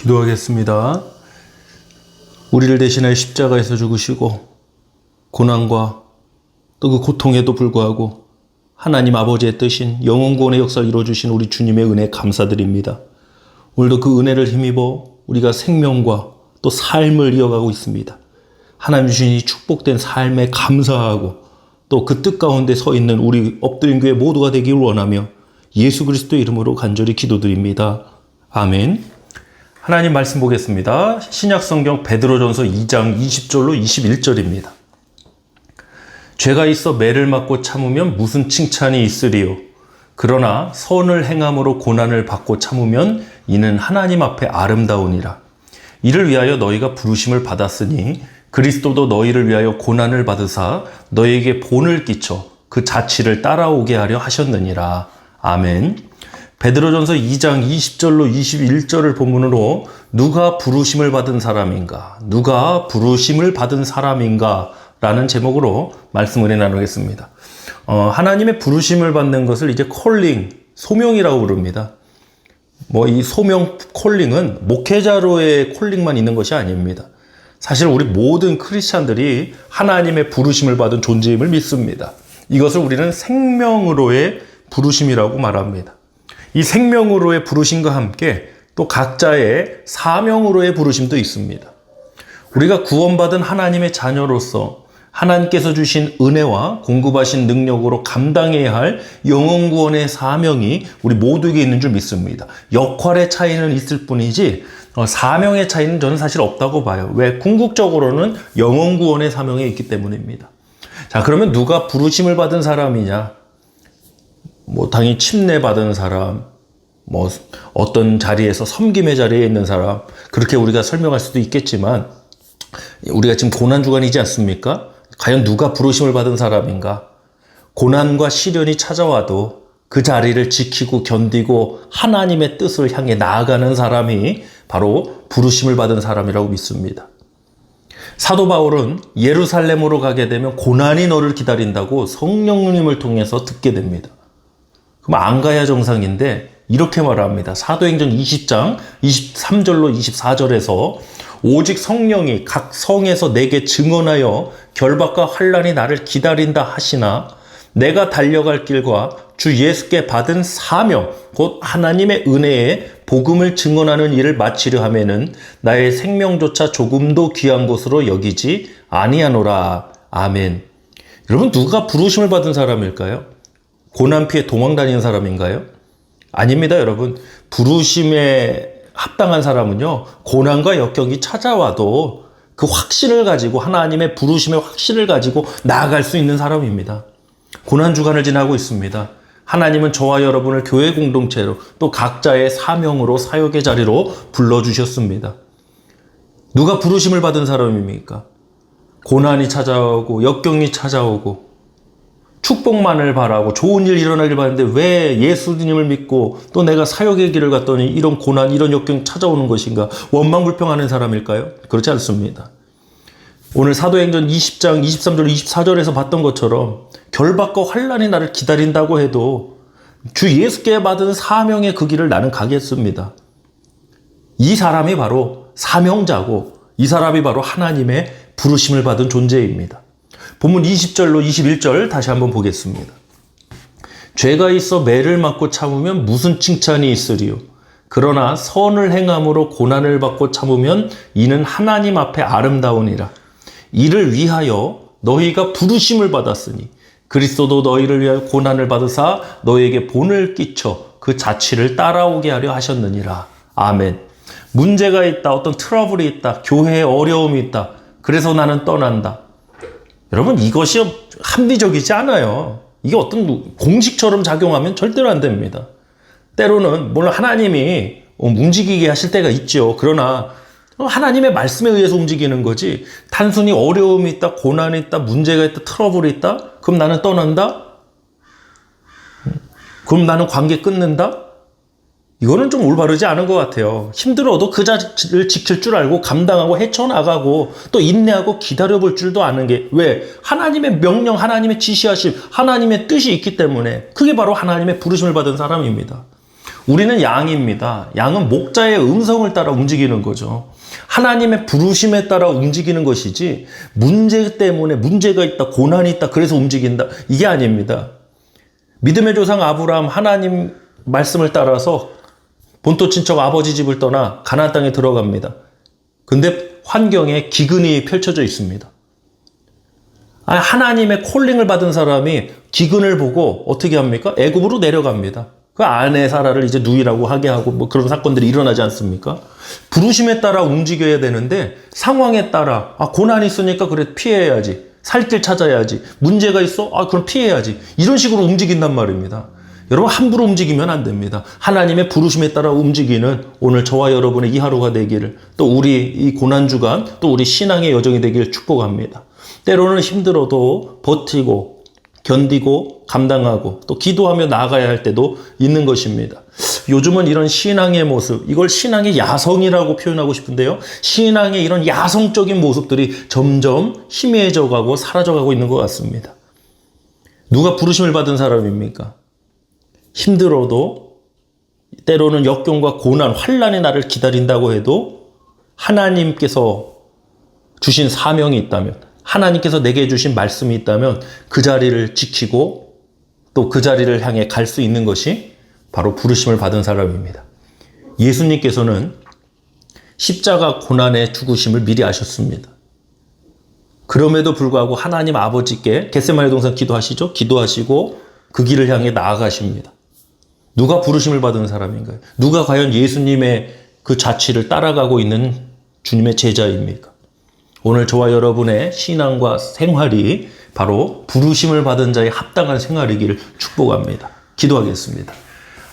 기도하겠습니다. 우리를 대신하여 십자가에서 죽으시고 고난과 또 그 고통에도 불구하고 하나님 아버지의 뜻인 영원 구원의 역사를 이루어주신 우리 주님의 은혜에 감사드립니다. 오늘도 그 은혜를 힘입어 우리가 생명과 또 삶을 이어가고 있습니다. 하나님 주신 이 축복된 삶에 감사하고 또 그 뜻 가운데 서 있는 우리 엎드린 교회 모두가 되기를 원하며 예수 그리스도의 이름으로 간절히 기도드립니다. 아멘. 하나님 말씀 보겠습니다. 신약성경 베드로전서 2장 20절로 21절입니다. 죄가 있어 매를 맞고 참으면 무슨 칭찬이 있으리요. 그러나 선을 행함으로 고난을 받고 참으면 이는 하나님 앞에 아름다우니라. 이를 위하여 너희가 부르심을 받았으니 그리스도도 너희를 위하여 고난을 받으사 너희에게 본을 끼쳐 그 자취를 따라오게 하려 하셨느니라. 아멘. 베드로전서 2장 20절로 21절을 본문으로 누가 부르심을 받은 사람인가? 누가 부르심을 받은 사람인가? 라는 제목으로 말씀을 나누겠습니다. 하나님의 부르심을 받는 것을 이제 콜링, 소명이라고 부릅니다. 이 소명 콜링은 목회자로의 콜링만 있는 것이 아닙니다. 사실 우리 모든 크리스찬들이 하나님의 부르심을 받은 존재임을 믿습니다. 이것을 우리는 생명으로의 부르심이라고 말합니다. 이 생명으로의 부르심과 함께 또 각자의 사명으로의 부르심도 있습니다. 우리가 구원받은 하나님의 자녀로서 하나님께서 주신 은혜와 공급하신 능력으로 감당해야 할 영원 구원의 사명이 우리 모두에게 있는 줄 믿습니다. 역할의 차이는 있을 뿐이지 사명의 차이는 저는 사실 없다고 봐요. 왜? 궁극적으로는 영원 구원의 사명에 있기 때문입니다. 자, 그러면 누가 부르심을 받은 사람이냐? 당연히 침례 받은 사람, 어떤 자리에서 섬김의 자리에 있는 사람, 그렇게 우리가 설명할 수도 있겠지만, 우리가 지금 고난주간이지 않습니까? 과연 누가 부르심을 받은 사람인가? 고난과 시련이 찾아와도 그 자리를 지키고 견디고 하나님의 뜻을 향해 나아가는 사람이 바로 부르심을 받은 사람이라고 믿습니다. 사도 바울은 예루살렘으로 가게 되면 고난이 너를 기다린다고 성령님을 통해서 듣게 됩니다. 그럼 안 가야 정상인데 이렇게 말합니다. 사도행전 20장 23절로 24절에서 오직 성령이 각 성에서 내게 증언하여 결박과 환난이 나를 기다린다 하시나 내가 달려갈 길과 주 예수께 받은 사명 곧 하나님의 은혜에 복음을 증언하는 일을 마치려 하면은 나의 생명조차 조금도 귀한 것으로 여기지 아니하노라. 아멘. 여러분, 누가 부르심을 받은 사람일까요? 고난 피해 도망 다니는 사람인가요? 아닙니다, 여러분. 부르심에 합당한 사람은요, 고난과 역경이 찾아와도 그 확신을 가지고 하나님의 부르심의 확신을 가지고 나아갈 수 있는 사람입니다. 고난주간을 지나고 있습니다. 하나님은 저와 여러분을 교회 공동체로 또 각자의 사명으로 사역의 자리로 불러주셨습니다. 누가 부르심을 받은 사람입니까? 고난이 찾아오고 역경이 찾아오고 축복만을 바라고 좋은 일 일어나길 바라는데 왜 예수님을 믿고 또 내가 사역의 길을 갔더니 이런 고난, 이런 역경이 찾아오는 것인가? 원망불평하는 사람일까요? 그렇지 않습니다. 오늘 사도행전 20장 23절 24절에서 봤던 것처럼 결박과 환난이 나를 기다린다고 해도 주 예수께 받은 사명의 그 길을 나는 가겠습니다. 이 사람이 바로 사명자고 이 사람이 바로 하나님의 부르심을 받은 존재입니다. 본문 20절로 21절 다시 한번 보겠습니다. 죄가 있어 매를 맞고 참으면 무슨 칭찬이 있으리요. 그러나 선을 행함으로 고난을 받고 참으면 이는 하나님 앞에 아름다우니라. 이를 위하여 너희가 부르심을 받았으니 그리스도도 너희를 위하여 고난을 받으사 너희에게 본을 끼쳐 그 자취를 따라오게 하려 하셨느니라. 아멘. 문제가 있다. 어떤 트러블이 있다. 교회에 어려움이 있다. 그래서 나는 떠난다. 여러분, 이것이 합리적이지 않아요. 이게 어떤 공식처럼 작용하면 절대로 안 됩니다. 때로는 물론 하나님이 움직이게 하실 때가 있죠. 그러나 하나님의 말씀에 의해서 움직이는 거지 단순히 어려움이 있다, 고난이 있다, 문제가 있다, 트러블이 있다? 그럼 나는 떠난다? 그럼 나는 관계 끊는다? 이거는 좀 올바르지 않은 것 같아요. 힘들어도 그 자리를 지킬 줄 알고 감당하고 헤쳐나가고 또 인내하고 기다려볼 줄도 아는 게 왜? 하나님의 명령, 하나님의 지시하심, 하나님의 뜻이 있기 때문에 그게 바로 하나님의 부르심을 받은 사람입니다. 우리는 양입니다. 양은 목자의 음성을 따라 움직이는 거죠. 하나님의 부르심에 따라 움직이는 것이지 문제 때문에 문제가 있다, 고난이 있다, 그래서 움직인다. 이게 아닙니다. 믿음의 조상 아브라함 하나님 말씀을 따라서 본토 친척 아버지 집을 떠나 가나안 땅에 들어갑니다. 근데 환경에 기근이 펼쳐져 있습니다. 하나님의 콜링을 받은 사람이 기근을 보고 어떻게 합니까? 애굽으로 내려갑니다. 그 아내 사라를 이제 누이라고 하게 하고 뭐 그런 사건들이 일어나지 않습니까? 부르심에 따라 움직여야 되는데 상황에 따라 고난이 있으니까 그래 피해야지. 살 길 찾아야지. 문제가 있어? 그럼 피해야지. 이런 식으로 움직인단 말입니다. 여러분 함부로 움직이면 안 됩니다. 하나님의 부르심에 따라 움직이는 오늘 저와 여러분의 이 하루가 되기를, 또 우리 이 고난주간, 또 우리 신앙의 여정이 되기를 축복합니다. 때로는 힘들어도 버티고 견디고 감당하고 또 기도하며 나아가야 할 때도 있는 것입니다. 요즘은 이런 신앙의 모습, 이걸 신앙의 야성이라고 표현하고 싶은데요. 신앙의 이런 야성적인 모습들이 점점 희미해져 가고 사라져가고 있는 것 같습니다. 누가 부르심을 받은 사람입니까? 힘들어도 때로는 역경과 고난, 환난의 날을 기다린다고 해도 하나님께서 주신 사명이 있다면, 하나님께서 내게 주신 말씀이 있다면 그 자리를 지키고 또 그 자리를 향해 갈 수 있는 것이 바로 부르심을 받은 사람입니다. 예수님께서는 십자가 고난의 죽으심을 미리 아셨습니다. 그럼에도 불구하고 하나님 아버지께 겟세마네 동산 기도하시죠? 기도하시고 그 길을 향해 나아가십니다. 누가 부르심을 받은 사람인가요? 누가 과연 예수님의 그 자취를 따라가고 있는 주님의 제자입니까? 오늘 저와 여러분의 신앙과 생활이 바로 부르심을 받은 자의 합당한 생활이기를 축복합니다. 기도하겠습니다.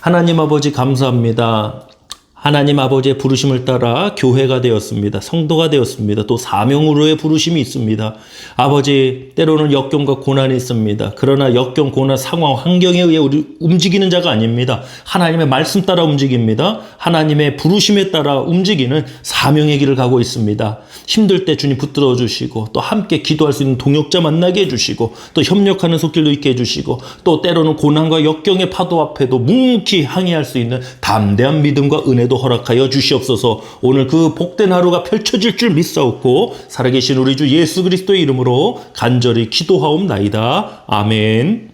하나님 아버지 감사합니다. 하나님 아버지의 부르심을 따라 교회가 되었습니다. 성도가 되었습니다. 또 사명으로의 부르심이 있습니다. 아버지, 때로는 역경과 고난이 있습니다. 그러나 역경, 고난, 상황, 환경에 의해 우리 움직이는 자가 아닙니다. 하나님의 말씀 따라 움직입니다. 하나님의 부르심에 따라 움직이는 사명의 길을 가고 있습니다. 힘들 때 주님 붙들어 주시고 또 함께 기도할 수 있는 동역자 만나게 해주시고 또 협력하는 손길도 있게 해주시고 또 때로는 고난과 역경의 파도 앞에도 묵묵히 항해할 수 있는 담대한 믿음과 은혜도 허락하여 주시옵소서. 오늘 그 복된 하루가 펼쳐질 줄 믿사옵고 살아계신 우리 주 예수 그리스도의 이름으로 간절히 기도하옵나이다. 아멘.